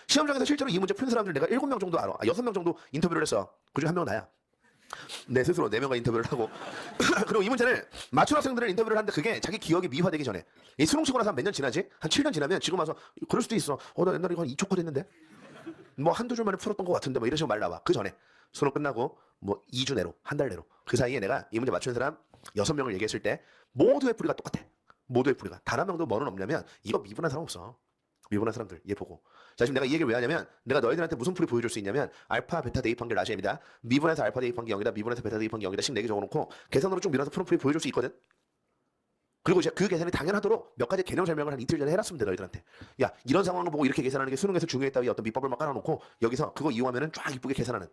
시험장에서 실제로 이 문제 푼 사람들 내가 7명 정도 알아. 6명 정도 인터뷰를 했어. 그중에 한 명은 나야. 내 스스로 4명과 인터뷰를 하고 그리고 이 문제를 맞춘 학생들은 인터뷰를 하는데 그게 자기 기억이 미화되기 전에 이 수능 치고 나서 몇 년 지나지? 한 7년 지나면 지금 와서 그럴 수도 있어. 나 옛날에 이거 한 2초컷 했는데 뭐 한두 줄 만에 풀었던 것 같은데 뭐 이런 식으로 말 나와. 그 전에 수능 끝나고 뭐 2주 내로 한 달 내로 그 사이에 내가 이 문제 맞춘 사람 6명을 얘기했을 때 모두의 풀이가 똑같아. 모두의 풀이가 단 한 명도 뭐는 없냐면 이거 미분한 사람 없어. 미분한 사람들 얘 보고. 자, 지금 내가 이 얘기를 왜 하냐면 내가 너희들한테 무슨 풀이 보여줄 수 있냐면 알파 베타 대입한 게 라지입니다. 미분해서 알파 대입한 게 0이다. 미분해서 베타 대입한 게 0이다. 식 4개 적어놓고 계산으로 쭉 밀어서 푸는 풀이 보여줄 수 있거든. 그리고 이제 그 계산이 당연하도록 몇 가지 개념 설명을 한 이틀 전에 해놨으면 돼. 너희들한테. 야, 이런 상황을 보고 이렇게 계산하는 게 수능에서 중요했다. 위 어떤 밑밥을 막 깔아놓고 여기서 그거 이용하면은 쫙 이쁘게 계산하는.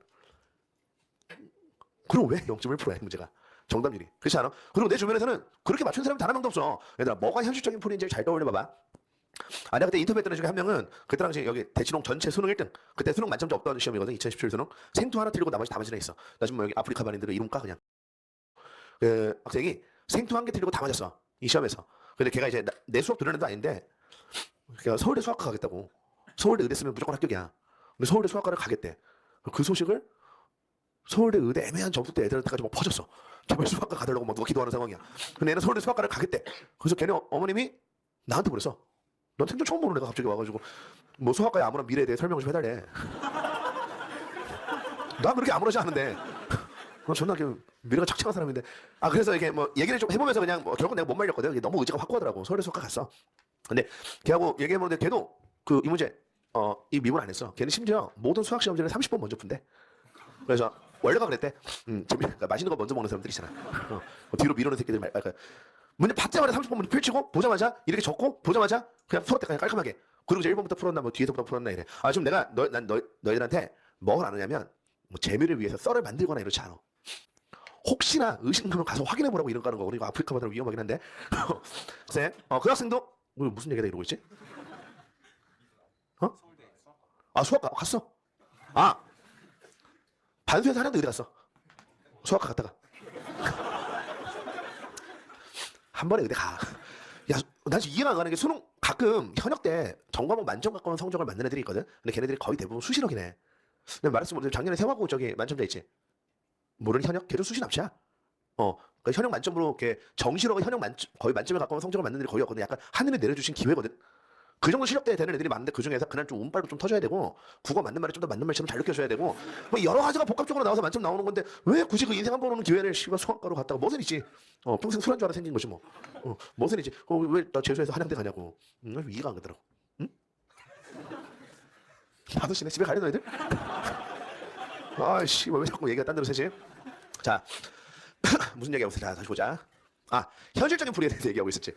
그럼 왜 0.1%야 문제가. 정답률이. 그렇지 않아? 그리고 내 주변에서는 그렇게 맞춘 사람이 단 한 명도 없어. 얘들아, 뭐가 현실적인 풀인지 잘 떠올려봐봐. 내가 그때 인터뷰했던 애 중에 한 명은 그때 당시 여기 대치동 전체 수능 1등. 그때 수능 만점자 없던 시험이거든. 2017 수능. 생투 하나 틀리고 나머지 다 맞은 애 있어. 나 지금 뭐 여기 아프리카 반인들은 이름 까 그냥. 그 학생이 생투 한 개 틀리고 다 맞았어. 이 시험에서. 근데 걔가 이제 내 수업 들은 애도 아닌데 걔가 서울대 수학과 가겠다고. 서울대 의대 쓰면 무조건 합격이야. 근데 서울대 수학과를 가겠대. 그 소식을 서울대 의대 애매한 점수 때 애들한테까지 막 퍼졌어. 제발 수학과 가달라고 막 누가 기도하는 상황이야. 근데 얘는 서울대 수학과를 가겠대. 그래서 걔네 어머님이 나한테 그랬어. 넌 생전 처음 보는 애가 갑자기 와가지고 뭐 수학과의 아무런 미래에 대해 설명 좀 해달래. 나 그렇게 아무렇지 않은데. 존나 미래가 착착한 사람인데. 그래서 이게 뭐 얘기를 좀 해보면서 그냥 뭐 결국 내가 못 말렸거든. 너무 의지가 확고하더라고. 서울대 수학과 갔어. 근데 걔하고 얘기해보는데 걔도 그 이 문제 이 미분 안 했어. 걔는 심지어 모든 수학 시험지를 30번 먼저 푼대. 그래서 원래가 그랬대. 그러니까 맛있는 거 먼저 먹는 사람들 있잖아. 뒤로 미루는 새끼들 문제 받자마자 30번 문제 펼치고 보자마자 이렇게 적고 보자마자 그냥 풀었대. 그냥 깔끔하게. 그리고 이제 1번부터 풀었나 뭐 뒤에서부터 풀었나 이래. 지금 내가 너희들한테 뭘 안 하냐면 뭐 재미를 위해서 썰을 만들거나 이렇지 않아. 혹시나 의심하면 가서 확인해보라고 이런 거 하는 거. 그리고 아프리카 바다는 위험하긴 한데. 쌤, 그 학생도 무슨 얘기다 이러고 있지? 수학과 갔어. 반수에서 하나도 의대 갔어. 수학과 갔다가. 한 번에 의대 가. 야, 난 지금 이해가 안 가는 게 수능 가끔 현역 때 전과목 만점 가까운 성적을 만든 애들이 있거든. 근데 걔네들이 거의 대부분 수시록이네. 내가 말했으면 작년에 세화고 저기 만점자 있지. 모르는 현역? 걔도 수시 납치야. 그러니까 현역 만점으로 이렇게 정시로가 현역 만점 거의 만점에 가까운 성적을 만든 애들이 거의 없거든. 약간 하늘에 내려주신 기회거든. 그 정도 실력대에 되는 애들이 많은데 그 중에서 그날 좀 운빨도 좀 터져야 되고 국어 맞는 말에 좀 더 맞는 말처럼 잘 느껴줘야 되고 뭐 여러 가지가 복합적으로 나와서 만점 나오는 건데 왜 굳이 그 인생 한 번 오는 기회를 씨발 수학과로 갔다가 머슴 있지. 평생 술한 줄 알아 생긴 거지 뭐. 머슴 있지. 왜 나 재수해서 한양대 가냐고. 이해가 안 가더라고. 응? 5시네 집에 가려 너희들? 아이씨 왜 자꾸 얘기가 딴 데로 새지? 자 무슨 얘기하고 있어? 자 다시 보자. 현실적인 풀이에 대해서 얘기하고 있었지.